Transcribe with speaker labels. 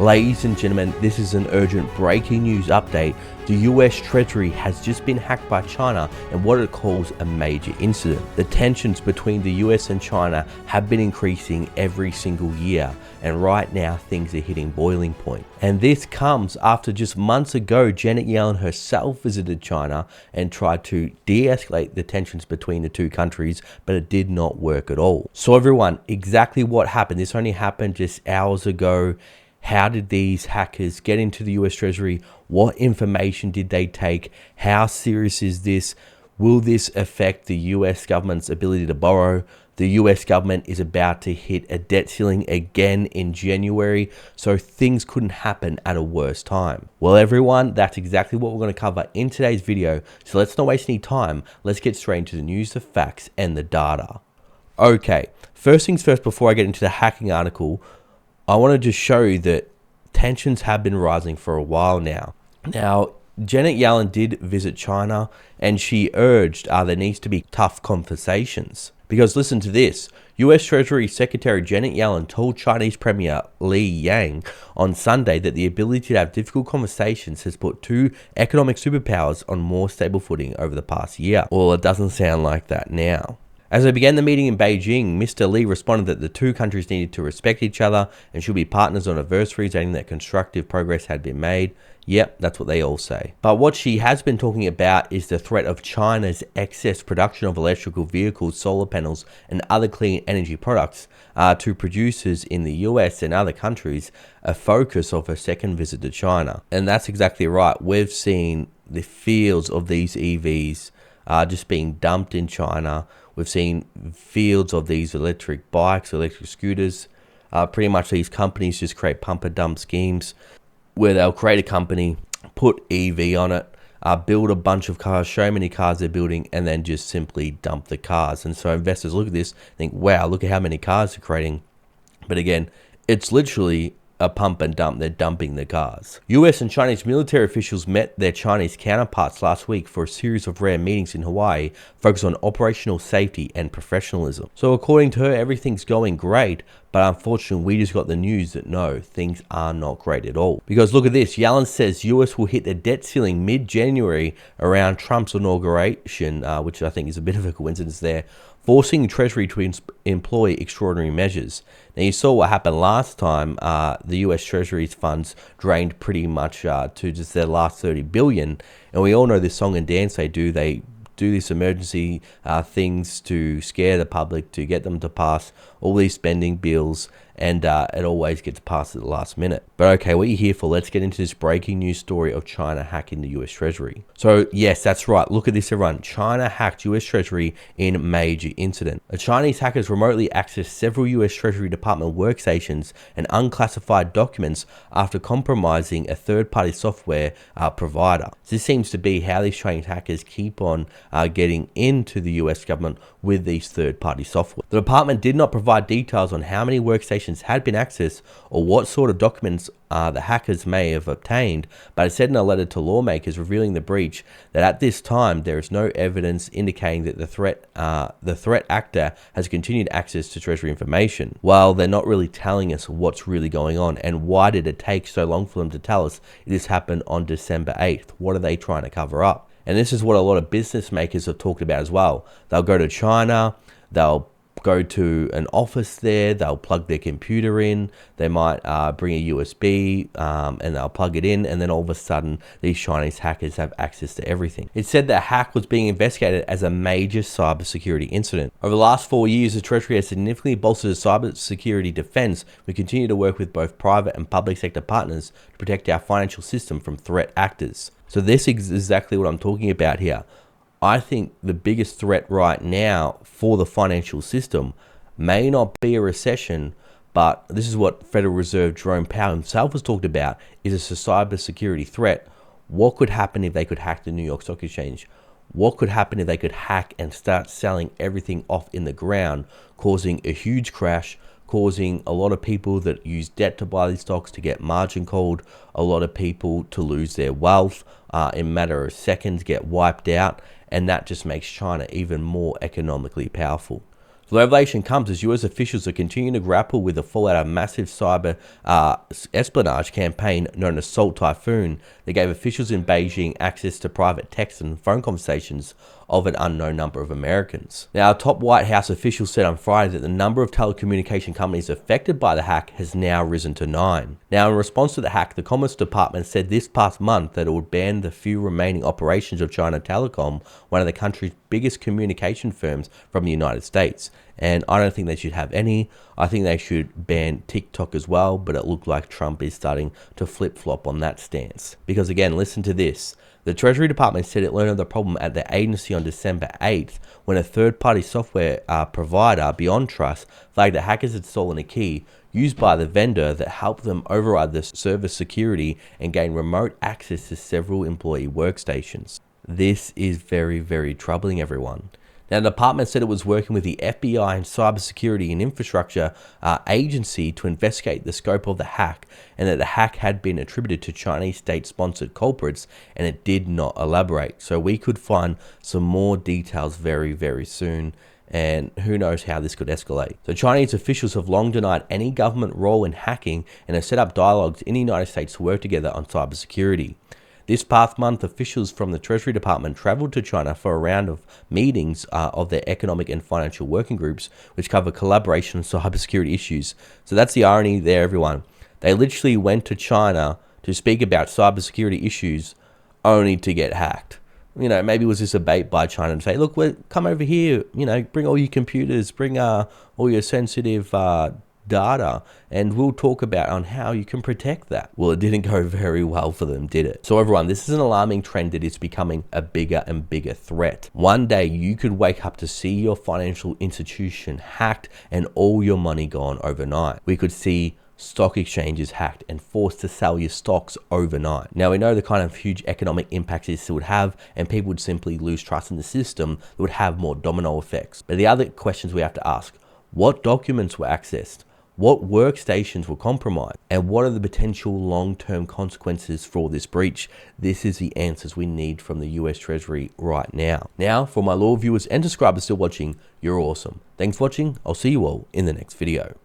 Speaker 1: Ladies and gentlemen, this is an urgent breaking news update. The US Treasury has just been hacked by China in what it calls a major incident. The tensions between the US and China have been increasing every single year, and right now things are hitting boiling point. And this comes after just months ago, Janet Yellen herself visited China and tried to de-escalate the tensions between the two countries, but it did not work at all. So everyone, exactly what happened? This only happened just hours ago. How did these hackers get into the US Treasury? What information did they take? How serious is this? Will this affect the US government's ability to borrow? The US government is about to hit a debt ceiling again in January, so things couldn't happen at a worse time. Well, everyone, that's exactly what we're going to cover in today's video, so let's not waste any time. Let's get straight into the news, the facts, and the data. Okay, first things first, before I get into the hacking article, I want to just show you that tensions have been rising for a while now. Now, Janet Yellen did visit China, and she urged there needs to be tough conversations. Because listen to this, US Treasury Secretary Janet Yellen told Chinese Premier Li Yang on Sunday that the ability to have difficult conversations has put two economic superpowers on more stable footing over the past year. Well, it doesn't sound like that now. As they began the meeting in Beijing, Mr. Li responded that the two countries needed to respect each other and should be partners on adversaries, adding that constructive progress had been made. Yep, that's what they all say. But what she has been talking about is the threat of China's excess production of electrical vehicles, solar panels, and other clean energy products to producers in the US and other countries, a focus of her second visit to China. And that's exactly right. We've seen the fields of these EVs just being dumped in China. We've seen fields of these electric bikes, electric scooters. Pretty much these companies just create pump and dump schemes where they'll create a company, put EV on it, build a bunch of cars, show how many cars they're building, and then just simply dump the cars. And so investors look at this, think, wow, look at how many cars they're creating. But again, it's literally a pump and dump. They're dumping the cars. US and Chinese military officials met their Chinese counterparts last week for a series of rare meetings in Hawaii focused on operational safety and professionalism. So according to her, everything's going great, but unfortunately we just got the news that no, things are not great at all. Because look at this, Yellen says US will hit the debt ceiling mid-January around Trump's inauguration, which I think is a bit of a coincidence there, forcing Treasury to employ extraordinary measures. Now, you saw what happened last time. The US Treasury's funds drained pretty much to just their last 30 billion. And we all know this song and dance they do. They do these emergency things to scare the public, to get them to pass all these spending bills, and it always gets passed at the last minute. But okay, what are you here for? Let's get into this breaking news story of China hacking the US Treasury. So yes, that's right. Look at this, everyone. China hacked US Treasury in a major incident. The Chinese hackers remotely accessed several US Treasury Department workstations and unclassified documents after compromising a third-party software provider. This seems to be how these Chinese hackers keep on getting into the US government with these third-party software. The department did not provide details on how many workstations had been accessed or what sort of documents the hackers may have obtained, but it said in a letter to lawmakers revealing the breach that at this time there is no evidence indicating that the threat actor has continued access to Treasury information. Well, they're not really telling us what's really going on, and why did it take so long for them to tell us this happened on December 8th? What are they trying to cover up? And this is what a lot of business makers have talked about as well. They'll go to China, they'll go to an office there, they'll plug their computer in, they might bring a USB and they'll plug it in, and then all of a sudden these Chinese hackers have access to everything. It said that hack was being investigated as a major cybersecurity incident. Over the last 4 years, the Treasury has significantly bolstered its cybersecurity defense. We continue to work with both private and public sector partners to protect our financial system from threat actors. So this is exactly what I'm talking about here. I think the biggest threat right now for the financial system may not be a recession, but this is what Federal Reserve Jerome Powell himself has talked about, is a cybersecurity threat. What could happen if they could hack the New York Stock Exchange? What could happen if they could hack and start selling everything off in the ground, causing a huge crash, causing a lot of people that use debt to buy these stocks to get margin called, a lot of people to lose their wealth in a matter of seconds, get wiped out, and that just makes China even more economically powerful. The revelation comes as US officials are continuing to grapple with the fallout of a massive cyber espionage campaign known as Salt Typhoon that gave officials in Beijing access to private text and phone conversations of an unknown number of Americans. Now, a top White House official said on Friday that the number of telecommunication companies affected by the hack has now risen to 9. Now, in response to the hack, the Commerce Department said this past month that it would ban the few remaining operations of China Telecom, one of the country's biggest communication firms, from the United States. And I don't think they should have any. I think they should ban TikTok as well, but it looked like Trump is starting to flip-flop on that stance. Because again, listen to this. The Treasury Department said it learned of the problem at the agency on December 8th when a third-party software provider, Beyond Trust, flagged that hackers had stolen a key used by the vendor that helped them override the server security and gain remote access to several employee workstations. This is very, very troubling, everyone. Now, the department said it was working with the FBI and cybersecurity and infrastructure agency to investigate the scope of the hack, and that the hack had been attributed to Chinese state-sponsored culprits, and it did not elaborate. So we could find some more details very, very soon, and who knows how this could escalate. So Chinese officials have long denied any government role in hacking and have set up dialogues in the United States to work together on cybersecurity. This past month, officials from the Treasury Department traveled to China for a round of meetings of their economic and financial working groups, which cover collaboration on cybersecurity issues. So that's the irony there, everyone. They literally went to China to speak about cybersecurity issues only to get hacked. You know, maybe it was just a bait by China to say, look, come over here, you know, bring all your computers, bring all your sensitive data, and we'll talk about on how you can protect that. Well, it didn't go very well for them, did it? So everyone, this is an alarming trend that is becoming a bigger and bigger threat. One day you could wake up to see your financial institution hacked and all your money gone overnight. We could see stock exchanges hacked and forced to sell your stocks overnight. Now, we know the kind of huge economic impacts this would have, and people would simply lose trust in the system that would have more domino effects. But the other questions we have to ask: what documents were accessed? What workstations were compromised? And what are the potential long-term consequences for this breach? This is the answers we need from the US Treasury right now. Now, for my loyal viewers and subscribers still watching, you're awesome. Thanks for watching. I'll see you all in the next video.